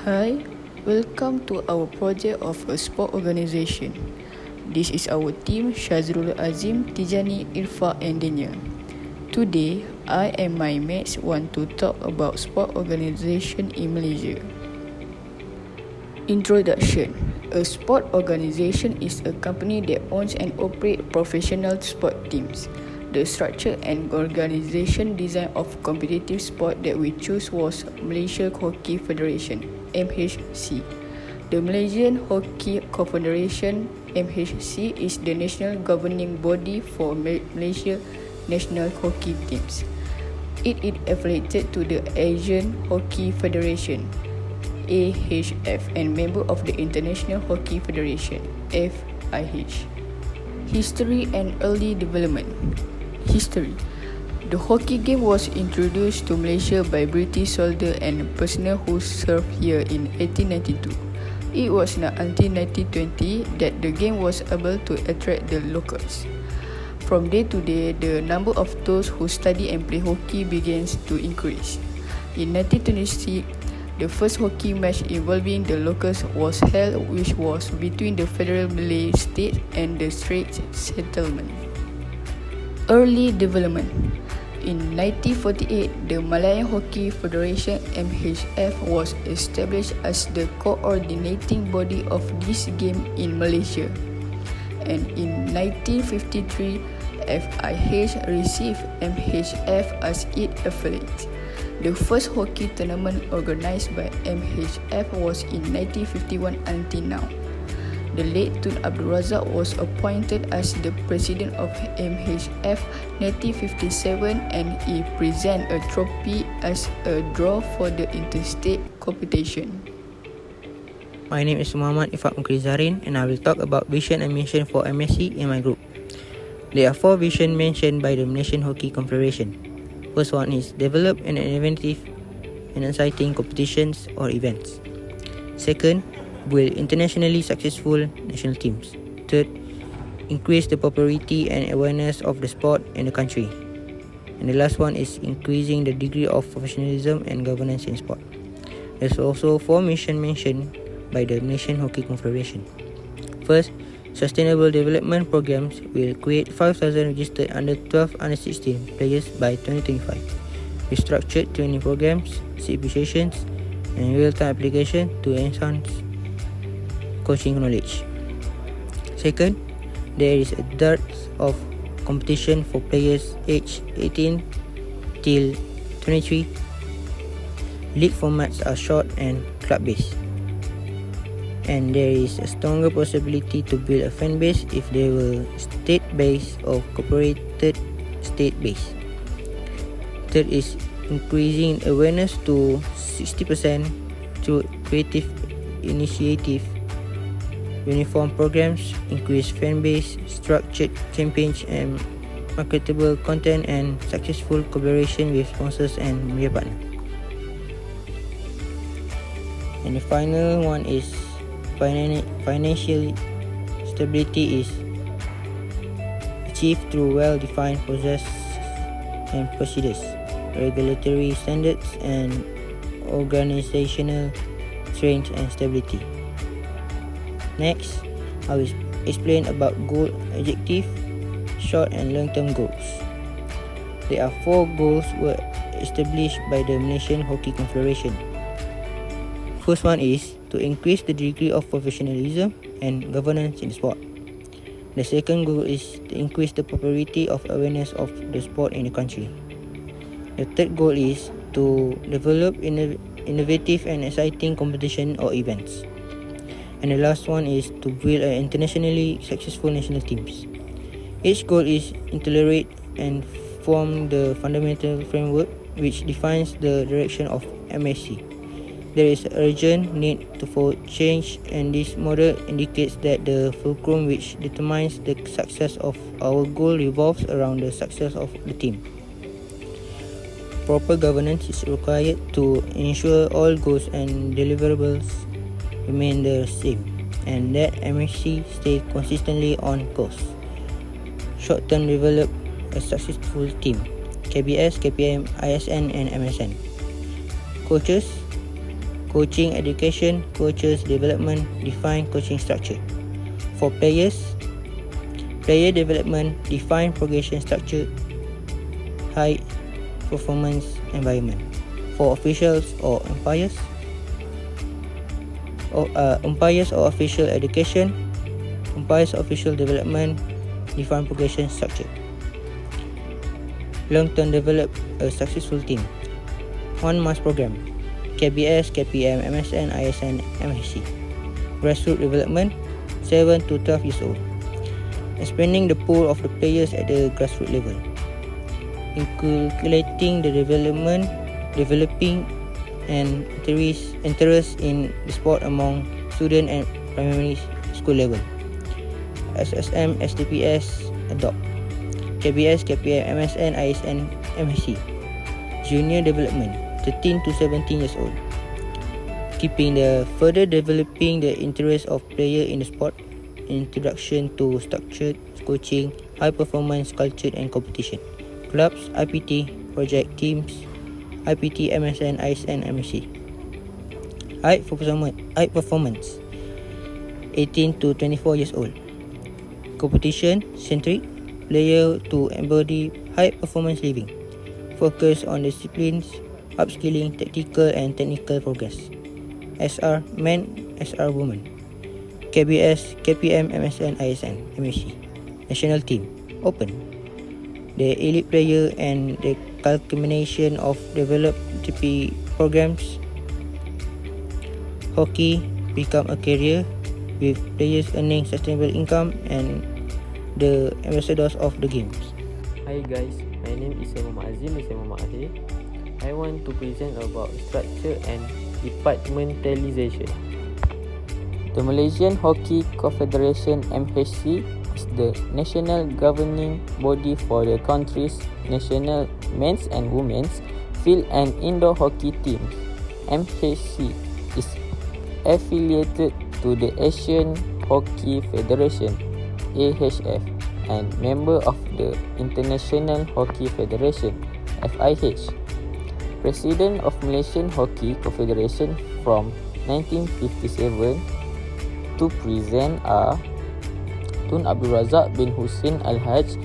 Hi, welcome to our project of a sport organisation. This is our team Shazrul Azim, Tijani, Irfa and Daniel. Today, I and my mates want to talk about sport organisation in Malaysia. Introduction. A sport organisation is a company that owns and operates professional sport teams. The structure and organisation design of competitive sport that we chose was Malaysia Hockey Federation, MHC. The Malaysian Hockey Confederation, MHC, is the national governing body for Malaysia national hockey teams. It is affiliated to the Asian Hockey Federation, AHF, and member of the International Hockey Federation, FIH. History and early development. History. The hockey game was introduced to Malaysia by British soldiers and personnel who served here in 1892. It was not until 1920 that the game was able to attract the locals. From day to day, the number of those who study and play hockey begins to increase. In 1926, the first hockey match involving the locals was held, which was between the Federal Malay State and the Straits Settlement. Early development. In 1948, the Malayan Hockey Federation (MHF) was established as the coordinating body of this game in Malaysia. And in 1953, FIH received MHF as its affiliate. The first hockey tournament organized by MHF was in 1951 until now. The late Tun Abdul Razak was appointed as the president of MHF 1957 and he presented a trophy as a draw for the interstate competition. My name is Muhammad Ifak Mukrizarin and I will talk about vision and mission for MSC in my group. There are 4 visions mentioned by the Malaysian Hockey Confederation. First one is develop an innovative and exciting competitions or events. Second, build internationally successful national teams. Third, increase the popularity and awareness of the sport in the country. And the last one is increasing the degree of professionalism and governance in sport. There's also 4 missions mentioned by the Malaysian Hockey Confederation. First, sustainable development programs will create 5,000 registered under 12 under 16 players by 2025 with structured training programs, certifications and real-time application to enhance coaching knowledge. Second, there is a dearth of competition for players aged 18 till 23. League formats are short and club-based. And there is a stronger possibility to build a fan base if they were state-based or cooperated state-based. Third is increasing awareness to 60% through creative initiative, uniform programs, increased fan base, structured campaigns and marketable content and successful collaboration with sponsors and media partners. And the final one is financial stability is achieved through well-defined processes and procedures, regulatory standards and organizational strength and stability. Next, I will explain about goal, objective, short and long-term goals. There are 4 goals were established by the Malaysian Hockey Confederation. First one is to increase the degree of professionalism and governance in sport. The second goal is to increase the popularity of awareness of the sport in the country. The third goal is to develop innovative and exciting competition or events. And the last one is to build an internationally successful national teams. Each goal is interrelated and form the fundamental framework which defines the direction of MSC. There is an urgent need for change and this model indicates that the fulcrum which determines the success of our goal revolves around the success of the team. Proper governance is required to ensure all goals and deliverables remain the same and that MSC stay consistently on course. Short-term develop a successful team. KBS, KPM, ISN and MSN. Coaches Coaching education, coaches development, define coaching structure. For players, player development, define progression structure, high performance environment. For officials or umpires, or official education, umpires official development, define progression structure. Long-term develop a successful team. 1 month program. KBS, KPM, MSN, ISN, MSC. Grassroots development, 7 to 12 years old. Expanding the pool of the players at the grassroots level. Inculcating the developing and interest in the sport among student and primary school level. SSM, STPS, adopt. KBS, KPM, MSN, ISN, MSC. Junior development, 13 to 17 years old. Further developing the interest of player in the sport. Introduction to structured coaching, high performance culture and competition. Clubs, IPT, project teams, IPT, MSN, ISN, MSC. High performance, 18 to 24 years old. Competition centric, player to embody high performance living. Focus on disciplines, upskilling, tactical and technical progress. SR men, SR women. KBS, KPM, MSN, ISN, MSC. National team, open. The elite player and the culmination of developed TP programs. Hockey become a career with players earning sustainable income and the ambassadors of the games. Hi guys, my name is Muhammad Azim Muhammad Ahir. I want to present about structure and departmentalization. The Malaysian Hockey Confederation (MHC) is the national governing body for the country's national men's and women's field and indoor hockey teams. MHC is affiliated to the Asian Hockey Federation (AHF) and member of the International Hockey Federation (FIH). President of Malaysian Hockey Confederation from 1957 to present are Tun Abdul Razak bin Hussein Al-Haj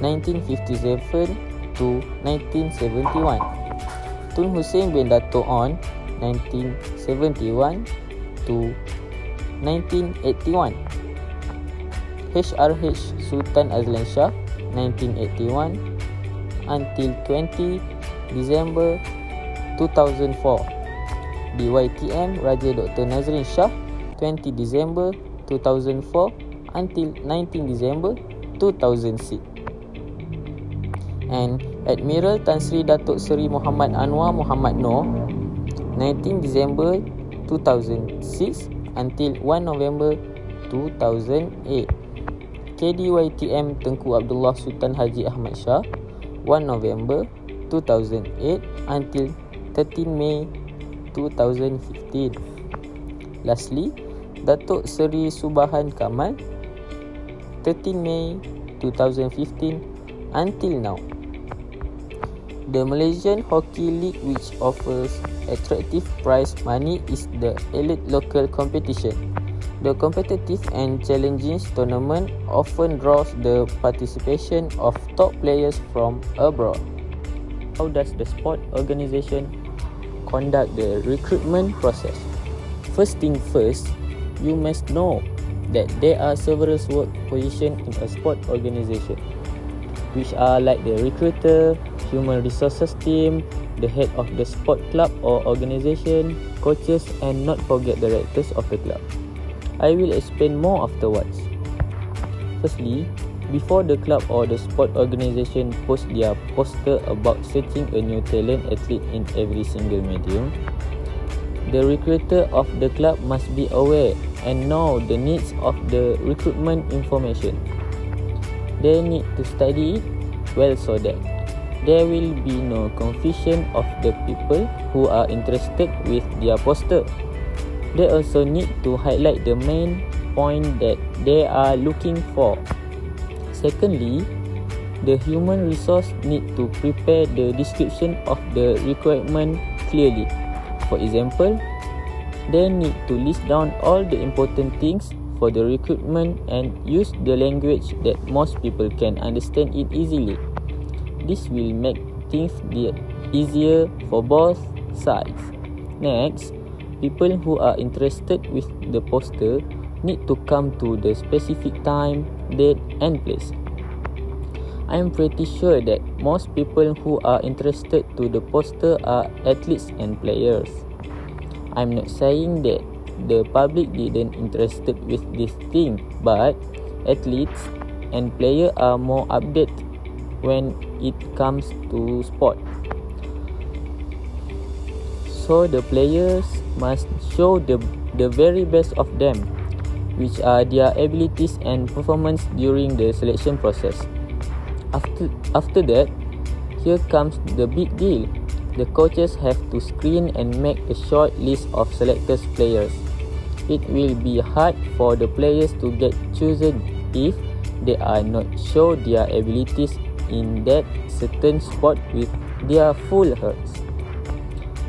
1957 to 1971, Tun Hussein bin Dato' On 1971 to 1981, HRH Sultan Azlan Shah 1981 until 20 December 2004, DYTM Raja Dr. Nazrin Shah 20 December 2004 until 19 December 2006, and Admiral Tan Sri Datuk Seri Muhammad Anwar Muhammad Noor 19 December 2006 until 1 November 2008, KDYTM Tengku Abdullah Sultan Haji Ahmad Shah 1 November 2008 until 13 May 2015. Lastly, Datuk Seri Subahan Kamal 13 May 2015 until now. The Malaysian Hockey League, which offers attractive prize money, is the elite local competition. The competitive and challenging tournament often draws the participation of top players from abroad. How does the sport organisation conduct the recruitment process? First thing first, you must know that there are several work positions in a sport organisation, which are like the recruiter, human resources team, the head of the sport club or organisation, coaches, and not forget the directors of the club. I will explain more afterwards. Firstly, before the club or the sport organisation post their poster about searching a new talent athlete in every single medium, the recruiter of the club must be aware and know the needs of the recruitment information. They need to study it well so that there will be no confusion of the people who are interested with their poster. They also need to highlight the main point that they are looking for. Secondly, the human resource need to prepare the description of the requirement clearly. For example, They need to list down all the important things for the recruitment and use the language that most people can understand it easily. This will make things easier for both sides. Next, people who are interested with the poster need to come to the specific time, date and place. I am pretty sure that most people who are interested to the poster are athletes and players. I'm not saying that the public didn't interested with this thing, but athletes and players are more updated when it comes to sport. So the players must show the very best of them, which are their abilities and performance during the selection process. After that, here comes the big deal. The coaches have to screen and make a short list of selected players. It will be hard for the players to get chosen if they are not show their abilities in that certain sport with their full hearts.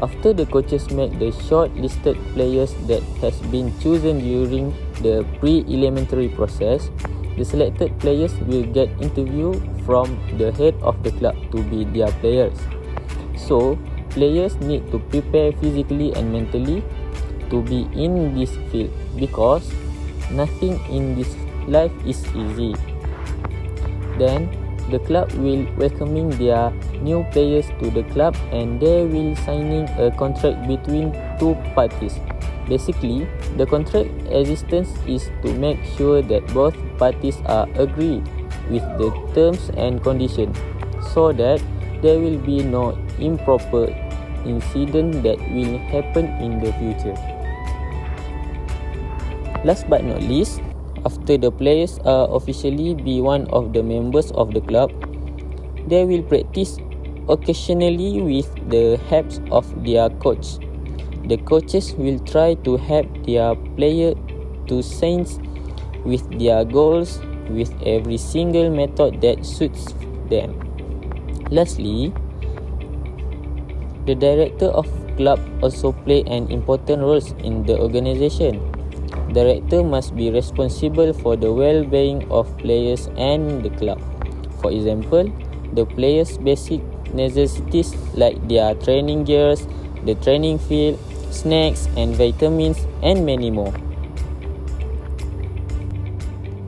After the coaches make the short-listed players that has been chosen during the pre-elementary process, the selected players will get interview from the head of the club to be their players. So, players need to prepare physically and mentally to be in this field because nothing in this life is easy. Then, the club will welcoming their new players to the club and they will signing a contract between two parties. Basically, the contract existence is to make sure that both parties are agree with the terms and conditions so that there will be no improper incident that will happen in the future. Last but not least, after the players are officially be one of the members of the club, they will practice occasionally with the help of their coach. The coaches will try to help their player to sense with their goals with every single method that suits them. Lastly, the director of club also play an important role in the organization. Director must be responsible for the well-being of players and the club. For example, the players' basic necessities like their training gears, the training field, snacks and vitamins and many more.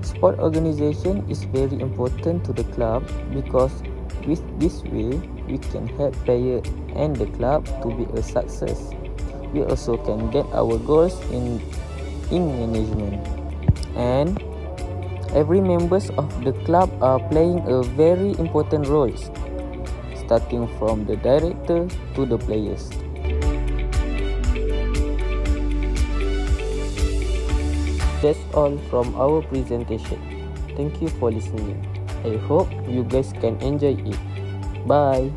Sport organisation is very important to the club because with this way we can help player and the club to be a success. We also can get our goals in management, and every members of the club are playing a very important role, starting from the director to the players. That's all from our presentation. Thank you for listening. I hope you guys can enjoy it. Bye.